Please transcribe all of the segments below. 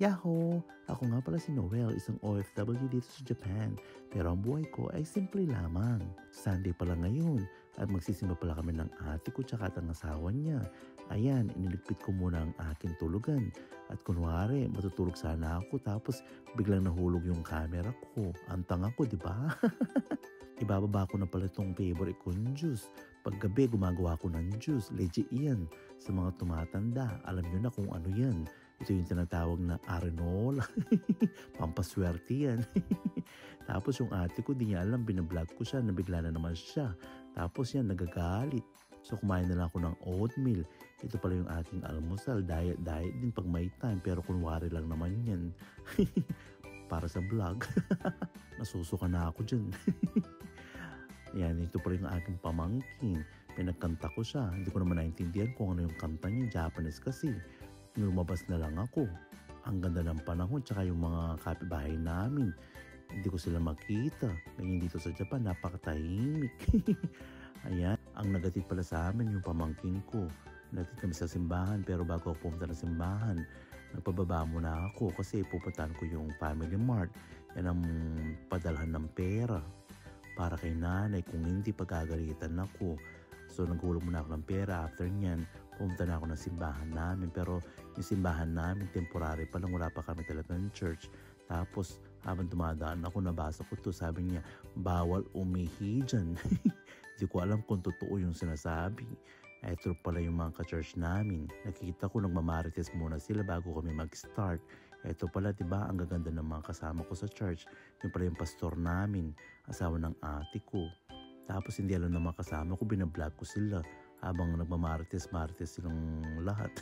Yahoo! Ako nga pala si Noel, isang OFW dito sa Japan. Pero ang buhay ko ay simple lamang. Sunday pala ngayon at magsisimba pala kami ng ate ko tsaka ang asawa niya. Ayan, iniligpit ko muna ang aking tulugan. At kunwari, matutulog sana ako tapos biglang nahulog yung camera ko. Ang tanga ko, di ba? Ibababa ko na pala itong favorite kong juice. Paggabi, gumagawa ko ng juice. Legit yan. Sa mga tumatanda, alam nyo na kung ano yan. Ito yung tinatawag na arenola. Pampaswerte yan. Tapos yung ate ko, di niya alam, binablog ko siya, nabigla na naman siya. Tapos yan, nagagalit. So kumain na lang ako ng oatmeal. Ito pala yung aking almusal. Diet din pag may time. Pero kunwari lang naman yan. Para sa vlog. Nasusuka na ako dyan. Yan, ito pala yung aking pamangkin. Pinagkanta ko siya. Hindi ko naman naintindihan kung ano yung kanta niya. Japanese kasi. Lumabas na lang ako. Ang ganda ng panahon. Tsaka yung mga kapitbahay namin. Hindi ko sila makita. Ganyan dito sa Japan. Napakatahimik. Ayan. Ang nagatid pala sa amin yung pamangkin ko. Nagatid kami sa simbahan. Pero bago ako pumunta ng simbahan, nagpababa muna ako kasi pupuntahan ko yung Family Mart. Yan ang padalhan ng pera para kay nanay kung hindi pagagalitan ako. So nagulog muna ako ng pera. After nyan, pumunta na ako ng simbahan namin. Pero yung simbahan namin, temporary pa lang. Wala pa kami talaga ng church. Tapos habang dumadaan ako, nabasa ko to. Sabi niya, bawal umihi dyan. Hindi ko alam kung totoo yung sinasabi. Ito pala yung mga ka-church namin. Nakita ko nagmamarites muna sila bago kami mag-start. Ito pala, diba, ang gaganda ng mga kasama ko sa church. Yung pala yung pastor namin, asawa ng ate ko. Tapos hindi alam ng mga kasama ko, binablog ko sila habang nagmamarites silang lahat.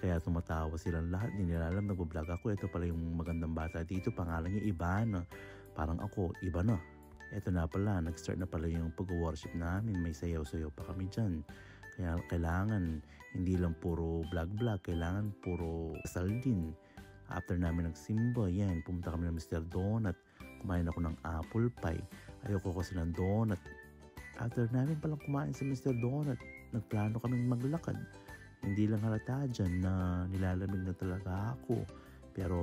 Kaya tumatawa silang lahat, hindi nila alam nagbablog ako. Ito pala yung magandang bata dito, pangalan niya Ivana. Parang ako, iba na. Ito na pala, nag-start na pala yung pag-worship namin. May sayaw-sayaw pa kami dyan. Kaya kailangan, hindi lang puro vlog-vlog, kailangan puro kasal din. After namin nagsimba, yan, pumunta kami ng Mr. Donut. Kumain ako ng apple pie. Ayoko kasi ng donut. After namin palang kumain sa Mr. Donut, nagplano kaming maglakad. Hindi lang halata dyan na nilalamig na talaga ako. Pero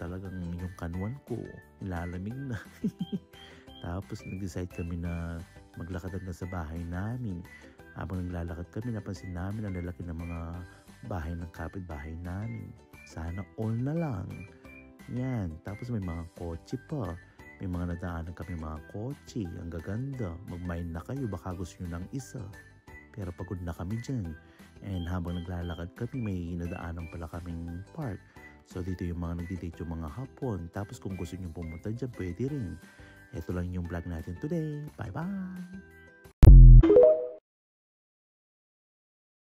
talagang yung kanwan ko, nilalamig na. Tapos nag-decide kami na maglakad hanggang sa bahay namin. Habang naglalakad kami, napansin namin ang lalaki ng mga bahay ng kapitbahay namin. Sana all na lang. Yan. Tapos may mga kotse pa. May mga nadaanan kami mga kotse. Ang gaganda. Mag-mind na kayo. Baka gusto nyo ng isa. Pero pagod na kami dyan. And habang naglalakad kami, may nadaanan pala kaming park. So dito yung mga nagdi-date yung mga hapon. Tapos kung gusto nyo pumunta dyan, pwede rin. Ito lang yung vlog natin today. Bye-bye!